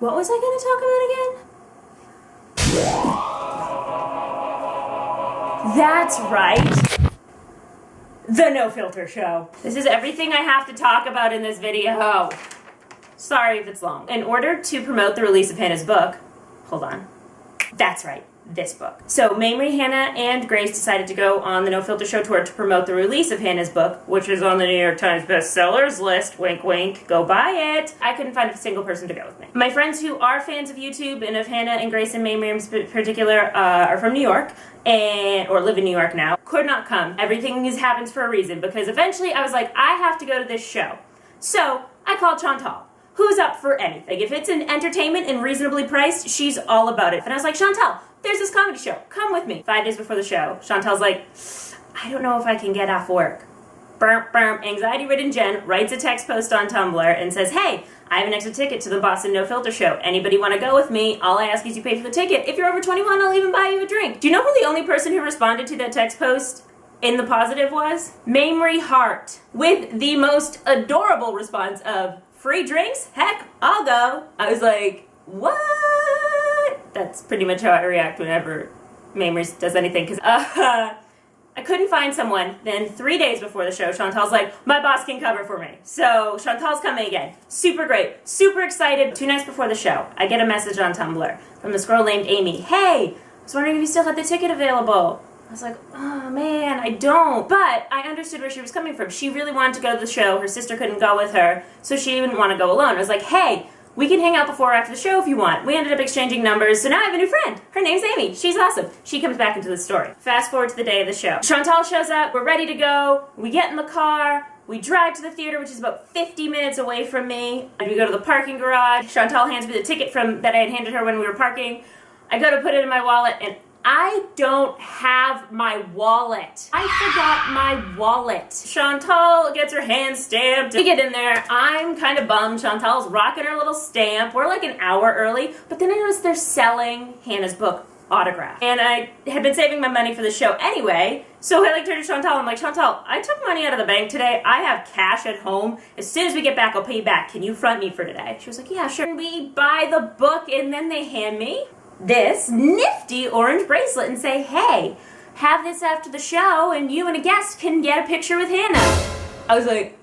What was I going to talk about again? That's right. The Nofiltershow. This is everything I have to talk about in this video. Sorry if it's long. In order to promote the release of Hannah's book, hold on. That's right. This book. So Mamrie, Hannah, and Grace decided to go on the Nofiltershow tour to promote the release of Hannah's book, which is on the New York Times bestsellers list. Wink, wink. Go buy it. I couldn't find a single person to go with me. My friends who are fans of YouTube and of Hannah and Grace and Mamrie in particular are from New York or live in New York now. Could not come. Everything happens for a reason, because eventually I was like, I have to go to this show. So I called Chantal, who's up for anything. If it's an entertainment and reasonably priced, she's all about it. And I was like, Chantal, there's this comedy show. Come with me. 5 days before the show, Chantal's like, I don't know if I can get off work. Burp, burp. Anxiety-ridden Jen writes a text post on Tumblr and says, hey, I have an extra ticket to the Boston No Filter Show. Anybody want to go with me? All I ask is you pay for the ticket. If you're over 21, I'll even buy you a drink. Do you know who the only person who responded to that text post in the positive was? Mamrie Hart, with the most adorable response of, free drinks? Heck, I'll go. I was like, what? That's pretty much how I react whenever Mamrie does anything, because I couldn't find someone. Then 3 days before the show, Chantal's like, my boss can cover for me. So Chantal's coming again. Super great. Super excited. 2 nights before the show, I get a message on Tumblr from this girl named Amy. Hey, I was wondering if you still had the ticket available. I was like, oh man, I don't. But I understood where she was coming from. She really wanted to go to the show. Her sister couldn't go with her, so she didn't want to go alone. I was like, hey, we can hang out before or after the show if you want. We ended up exchanging numbers, so now I have a new friend. Her name's Amy. She's awesome. She comes back into the story. Fast forward to the day of the show. Chantal shows up. We're ready to go. We get in the car. We drive to the theater, which is about 50 minutes away from me. And we go to the parking garage. Chantal hands me the ticket that I had handed her when we were parking. I go to put it in my wallet, and I don't have my wallet. I forgot my wallet. Chantal gets her hand stamped. We get in there. I'm kind of bummed. Chantal's rocking her little stamp. We're like an hour early. But then I noticed they're selling Hannah's book autograph. And I had been saving my money for the show anyway. So I turned to Chantal. I'm like, Chantal, I took money out of the bank today. I have cash at home. As soon as we get back, I'll pay you back. Can you front me for today? She was like, yeah, sure. We buy the book, and then they hand me this nifty orange bracelet and say, hey, have this after the show and you and a guest can get a picture with Hannah. I was like,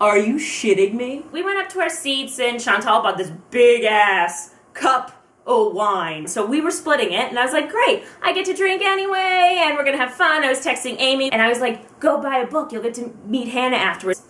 are you shitting me? We went up to our seats and Chantal bought this big ass cup of wine. So we were splitting it and I was like, great, I get to drink anyway and we're gonna have fun. I was texting Amy and I was like, go buy a book, you'll get to meet Hannah afterwards.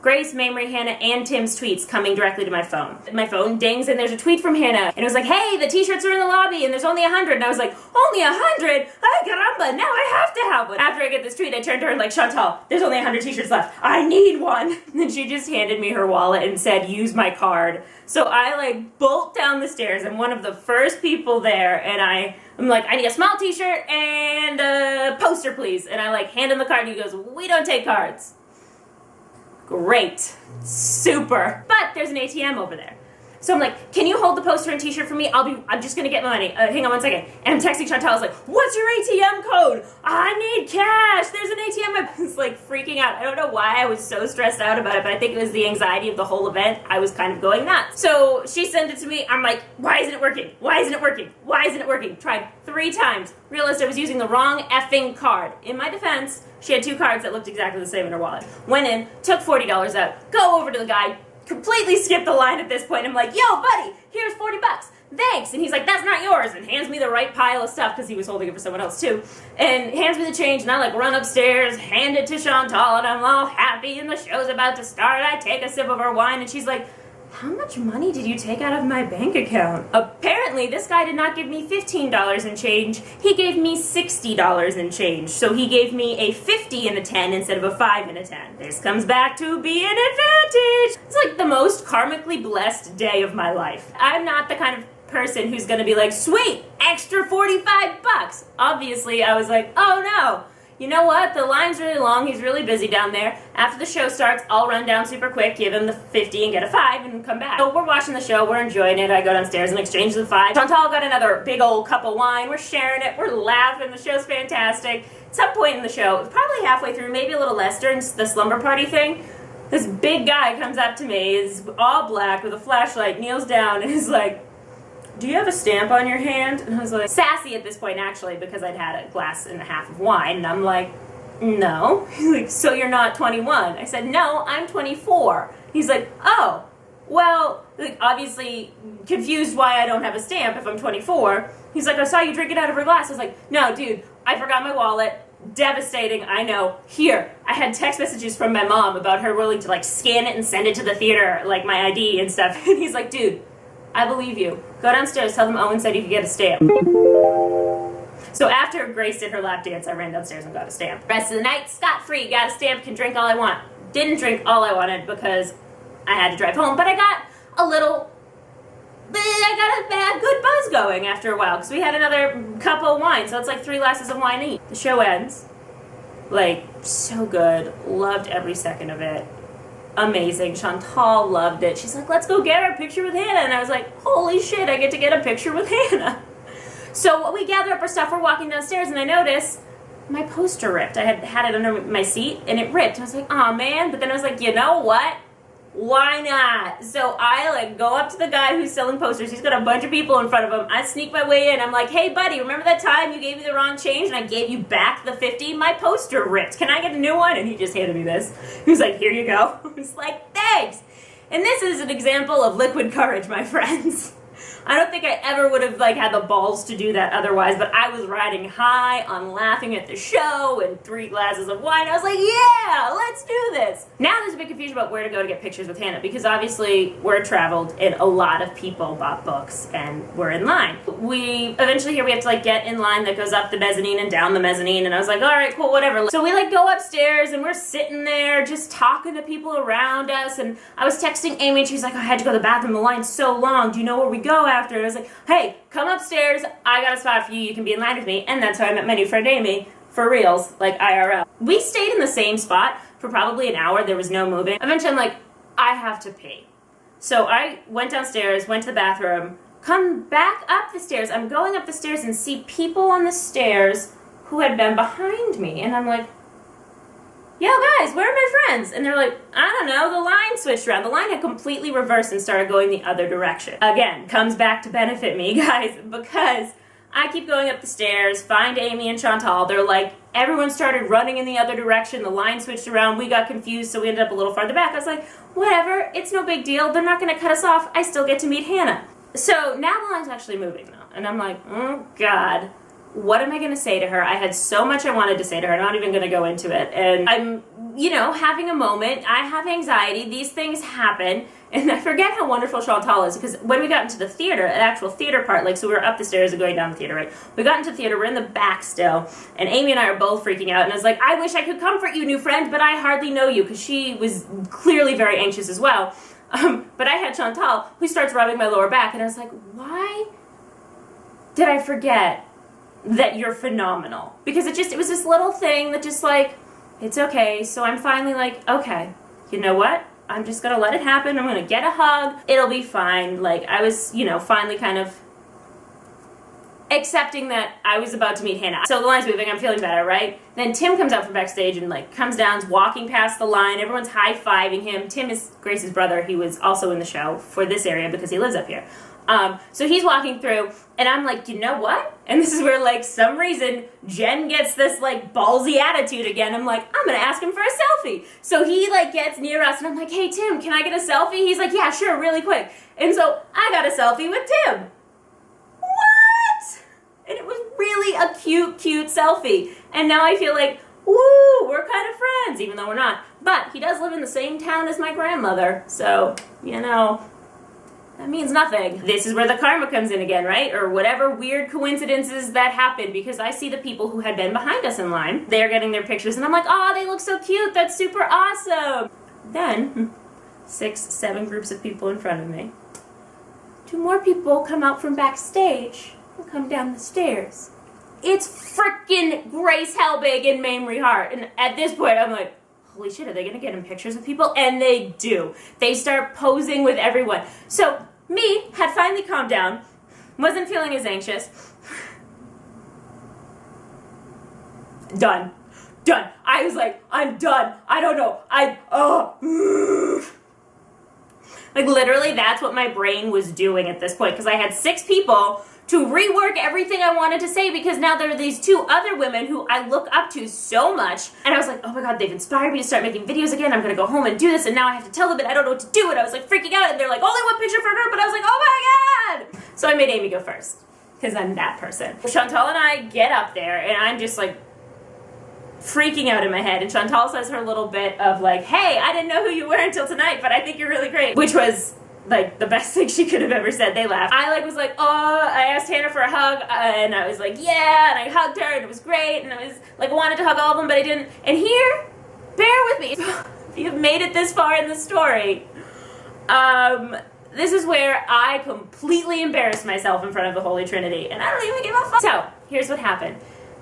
Grace, Mamrie, Hannah, and Tim's tweets coming directly to my phone. My phone dings and there's a tweet from Hannah. And it was like, hey, the t-shirts are in the lobby and there's only 100. And I was like, only 100? Ay, caramba, now I have to have one. After I get this tweet, I turned to her and like, Chantal, there's only 100 t-shirts left. I need one. And then she just handed me her wallet and said, use my card. So I bolt down the stairs. I'm one of the first people there. And I'm like, I need a small t-shirt and a poster, please. And I hand him the card and he goes, we don't take cards. Great. Super. But there's an ATM over there. So I'm like, can you hold the poster and t-shirt for me? I'm just going to get my money. Hang on one second. And I'm texting Chantal. I was like, what's your ATM code? I need cash. There's an ATM. I was freaking out. I don't know why I was so stressed out about it, but I think it was the anxiety of the whole event. I was kind of going nuts. So she sent it to me. I'm like, why isn't it working? Why isn't it working? Why isn't it working? Tried 3 times. Realized I was using the wrong effing card. In my defense, she had 2 cards that looked exactly the same in her wallet. Went in, took $40 out, go over to the guy, completely skipped the line at this point. I'm like, yo, buddy, here's $40. Thanks. And he's like, that's not yours. And hands me the right pile of stuff because he was holding it for someone else too. And hands me the change. And I run upstairs, hand it to Chantal, and I'm all happy. And the show's about to start. I take a sip of our wine, and she's like, how much money did you take out of my bank account? Apparently, this guy did not give me $15 in change. He gave me $60 in change. So he gave me a 50 and a 10 instead of a 5 and a 10. This comes back to be an advantage. It's the most karmically blessed day of my life. I'm not the kind of person who's gonna be like, sweet, extra $45. Obviously, I was like, oh no. You know what? The line's really long. He's really busy down there. After the show starts, I'll run down super quick, give him the 50 and get a 5 and come back. So we're watching the show. We're enjoying it. I go downstairs and exchange the 5. Chantal got another big old cup of wine. We're sharing it. We're laughing. The show's fantastic. At some point in the show, probably halfway through, maybe a little less during the slumber party thing, This big guy comes up to me, is all black with a flashlight, kneels down, and is like, do you have a stamp on your hand? And I was like, sassy at this point, actually, because I'd had a glass and a half of wine, and I'm like, no. He's like, so you're not 21? I said, no, I'm 24. He's like, oh, well, like, obviously confused why I don't have a stamp if I'm 24. He's like, I saw you drink it out of her glass. I was like, no, dude, I forgot my wallet. Devastating, I know. Here, I had text messages from my mom about her willing to like scan it and send it to the theater, like my ID and stuff. And he's like, dude, I believe you. Go downstairs, tell them Owen said you could get a stamp. So after Grace did her lap dance, I ran downstairs and got a stamp. Rest of the night, scot-free, got a stamp, can drink all I want. Didn't drink all I wanted because I had to drive home, but I got a good buzz going after a while because we had another cup of wine, so it's like 3 glasses of wine each. The show ends. Like, so good. Loved every second of it. Amazing. Chantal loved it. She's like, let's go get our picture with Hannah. And I was like, holy shit, I get to get a picture with Hannah. So we gather up our stuff, we're walking downstairs, and I notice my poster ripped. I had it under my seat, and it ripped. I was like, aw, man. But then I was like, you know what? Why not? So I like go up to the guy who's selling posters. He's got a bunch of people in front of him. I sneak my way in. I'm like, hey buddy, remember that time you gave me the wrong change and I gave you back the 50? My poster ripped. Can I get a new one? And he just handed me this. He was like, here you go. I was like, thanks. And this is an example of liquid courage, my friends. I don't think I ever would have like had the balls to do that otherwise, but I was riding high on laughing at the show and 3 glasses of wine. I was like, yeah, let's do this. Now there's a big confusion about where to go to get pictures with Hannah because obviously word traveled and a lot of people bought books and were in line. We eventually here we have to like get in line that goes up the mezzanine and down the mezzanine, and I was like, all right, cool, whatever. So we like go upstairs and we're sitting there just talking to people around us, and I was texting Amy and she's like, oh, I had to go to the bathroom, the line's so long. Do you know where we go after? And I was like, hey, come upstairs, I got a spot for you, you can be in line with me. And that's how I met my new friend Amy, for reals, like IRL. We stayed in the same spot for probably an hour, there was no moving. Eventually I'm like, I have to pee. So I went downstairs, went to the bathroom, come back up the stairs. I'm going up the stairs and see people on the stairs who had been behind me. And I'm like, yo guys, where are my friends? And they're like, I don't know, the line switched around. The line had completely reversed and started going the other direction. Again, comes back to benefit me, guys, because I keep going up the stairs, find Amy and Chantal. They're like, everyone started running in the other direction. The line switched around. We got confused, so we ended up a little farther back. I was like, whatever, it's no big deal. They're not going to cut us off. I still get to meet Hannah. So now the line's actually moving, though. And I'm like, oh, God. What am I going to say to her? I had so much I wanted to say to her. I'm not even going to go into it. And I'm, having a moment. I have anxiety. These things happen. And I forget how wonderful Chantal is, because when we got into the theater, an actual theater part, like, so we were up the stairs and going down the theater, right? We got into the theater. We're in the back still. And Amy and I are both freaking out. And I was like, I wish I could comfort you, new friend, but I hardly know you, because she was clearly very anxious as well. But I had Chantal, who starts rubbing my lower back. And I was like, why did I forget that you're phenomenal? Because it was this little thing that just like, it's okay. So I'm finally like, okay, you know what? I'm just gonna let it happen. I'm gonna get a hug. It'll be fine. Like, I was, finally kind of accepting that I was about to meet Hannah. So the line's moving, I'm feeling better, right? Then Tim comes out from backstage and like comes down, walking past the line. Everyone's high-fiving him. Tim is Grace's brother. He was also in the show for this area because he lives up here. So he's walking through, and I'm like, you know what? And this is where, like, some reason, Jen gets this, like, ballsy attitude again. I'm like, I'm gonna ask him for a selfie. So he, like, gets near us, and I'm like, hey, Tim, can I get a selfie? He's like, yeah, sure, really quick. And so I got a selfie with Tim. What? And it was really a cute selfie. And now I feel like, woo, we're kind of friends, even though we're not. But he does live in the same town as my grandmother, so, that means nothing. This is where the karma comes in again, right? Or whatever weird coincidences that happened, because I see the people who had been behind us in line. They're getting their pictures, and I'm like, oh, they look so cute. That's super awesome. Then, 6, 7 groups of people in front of me. 2 more people come out from backstage and come down the stairs. It's frickin' Grace Helbig and Mamrie Hart. And at this point, I'm like, holy shit, are they going to get in pictures with people? And they do. They start posing with everyone. So, me had finally calmed down, wasn't feeling as anxious. Done. done. I was like, I'm done. I don't know. Like, literally, that's what my brain was doing at this point, because I had 6 people to rework everything I wanted to say, because now there are these 2 other women who I look up to so much, and I was like, oh my god, they've inspired me to start making videos again. I'm gonna go home and do this, and now I have to tell them, and I don't know what to do, and I was like freaking out, and they're like, only 1 picture for her, but I was like, oh my god! So I made Amy go first, because I'm that person. Chantal and I get up there, and I'm just like freaking out in my head, and Chantal says her little bit of like, hey, I didn't know who you were until tonight, but I think you're really great, which was like the best thing she could have ever said. They laughed. I like was like, oh, I asked Hannah for a hug, and I was like, yeah, and I hugged her, and it was great, and I was like, wanted to hug all of them, but I didn't. And here, bear with me, if you've made it this far in the story, this is where I completely embarrassed myself in front of the Holy Trinity, and I don't even give a fuck. So, here's what happened.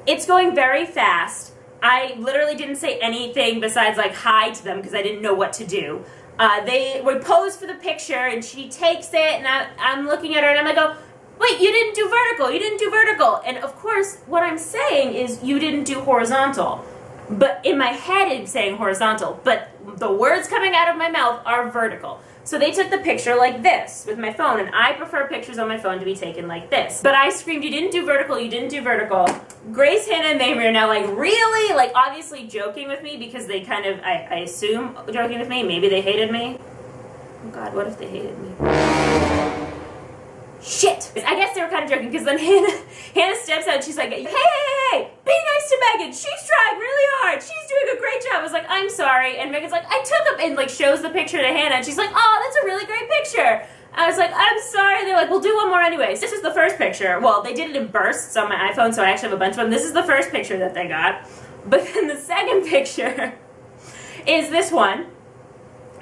It's going very fast. I literally didn't say anything besides like hi to them because I didn't know what to do. We posed for the picture, and she takes it, and I'm looking at her, and I'm like, oh, wait, you didn't do vertical, you didn't do vertical. And of course, what I'm saying is you didn't do horizontal. But in my head, it's saying horizontal, but the words coming out of my mouth are vertical. So they took the picture like this with my phone, and I prefer pictures on my phone to be taken like this. But I screamed, you didn't do vertical, you didn't do vertical. Grace, Hannah, and Mamrie are now like, really? Like, obviously joking with me, because they kind of, I assume, joking with me. Maybe they hated me. Oh God, what if they hated me? Shit! I guess they were kind of joking, because then Hannah steps out, and she's like, hey, be nice to Megan. She's trying really hard. She's doing a great job. I was like, I'm sorry. And Megan's like, I took and like shows the picture to Hannah, and she's like, oh, that's a really great picture. I was like, I'm sorry. They're like, we'll do one more anyways. This is the first picture. Well, they did it in bursts on my iPhone, so I actually have a bunch of them. This is the first picture that they got. But then the second picture is this one,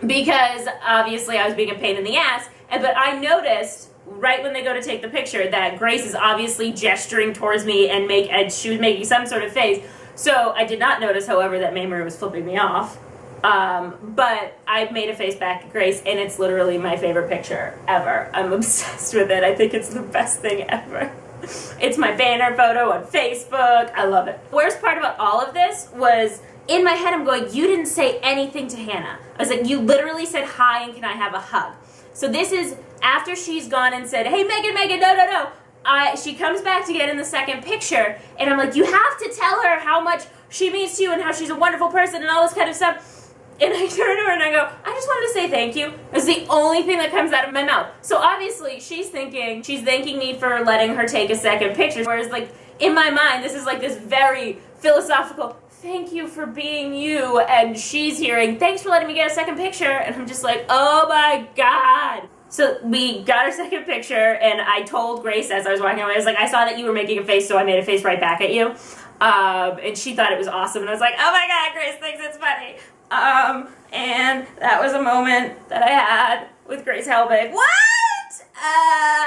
because obviously I was being a pain in the ass, but I noticed right when they go to take the picture that Grace is obviously gesturing towards me and she was making some sort of face. So I did not notice, however, that Mamrie was flipping me off. But I made a face back at Grace, and it's literally my favorite picture ever. I'm obsessed with it. I think it's the best thing ever. It's my banner photo on Facebook. I love it. The worst part about all of this was, in my head I'm going, you didn't say anything to Hannah. I was like, you literally said hi and can I have a hug? So this is after she's gone and said, hey, Megan, no. She comes back to get in the second picture, and I'm like, you have to tell her how much she means to you and how she's a wonderful person and all this kind of stuff. And I turn to her and I go, I just wanted to say thank you. It's the only thing that comes out of my mouth. So obviously she's thanking me for letting her take a second picture. Whereas like in my mind, this is like this very philosophical, thank you for being you. And she's hearing, thanks for letting me get a second picture. And I'm just like, oh my God. So we got our second picture, and I told Grace as I was walking away, I was like, I saw that you were making a face, so I made a face right back at you. And she thought it was awesome, and I was like, oh my God, Grace thinks it's funny. And that was a moment that I had with Grace Helbig. What?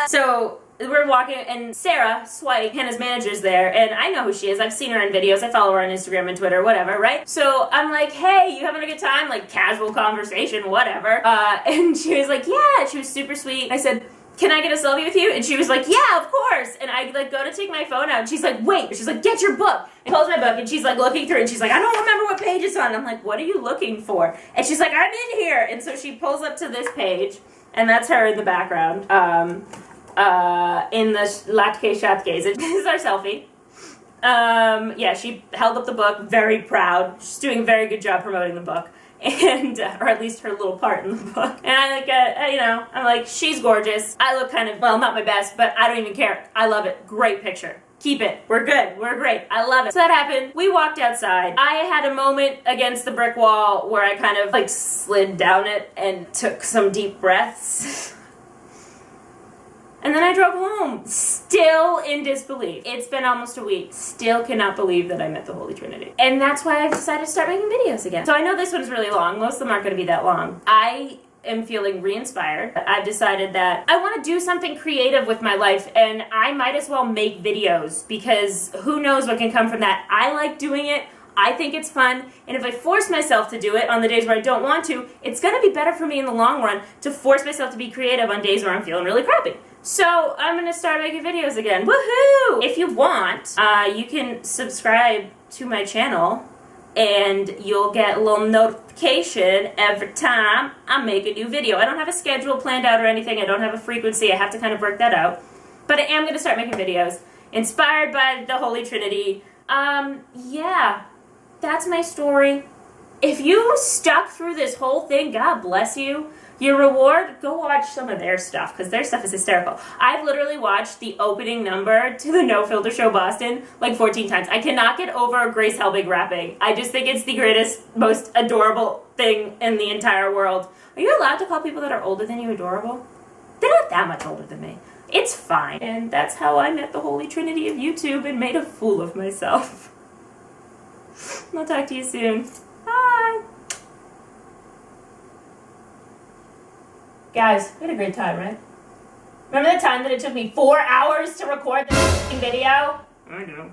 So we're walking, and Sarah Swipe, Hannah's manager's there, and I know who she is. I've seen her in videos. I follow her on Instagram and Twitter, whatever, right? So I'm like, hey, you having a good time? Like, casual conversation, whatever. And she was like, yeah. She was super sweet. I said, can I get a selfie with you? And she was like, yeah, of course. And I like go to take my phone out, and she's like, wait. She's like, get your book. I pulls my book, and she's like looking through, and she's like, I don't remember what page it's on. And I'm like, what are you looking for? And she's like, I'm in here. And so she pulls up to this page, and that's her in the background. In the Latke Shatke. This is our selfie. Yeah, she held up the book, very proud. She's doing a very good job promoting the book. And, or at least her little part in the book. And I like, I'm like, she's gorgeous. I look kind of, well, not my best, but I don't even care. I love it. Great picture. Keep it. We're good. We're great. I love it. So that happened. We walked outside. I had a moment against the brick wall where I kind of like slid down it and took some deep breaths. And then I drove home, still in disbelief. It's been almost a week. Still cannot believe that I met the Holy Trinity. And that's why I've decided to start making videos again. So I know this one's really long. Most of them aren't going to be that long. I am feeling re-inspired. I've decided that I want to do something creative with my life, and I might as well make videos, because who knows what can come from that. I like doing it. I think it's fun, and if I force myself to do it on the days where I don't want to, it's going to be better for me in the long run to force myself to be creative on days where I'm feeling really crappy. So I'm going to start making videos again. Woohoo! If you want, you can subscribe to my channel and you'll get a little notification every time I make a new video. I don't have a schedule planned out or anything. I don't have a frequency. I have to kind of work that out. But I am going to start making videos inspired by the Holy Trinity. Yeah, that's my story. If you stuck through this whole thing, God bless you. Your reward, go watch some of their stuff, because their stuff is hysterical. I've literally watched the opening number to the No Filter Show Boston like 14 times. I cannot get over Grace Helbig rapping. I just think it's the greatest, most adorable thing in the entire world. Are you allowed to call people that are older than you adorable? They're not that much older than me. It's fine. And that's how I met the Holy Trinity of YouTube and made a fool of myself. I'll talk to you soon. Bye. Guys, we had a great time, right? Remember the time that it took me 4 hours to record this video? I know.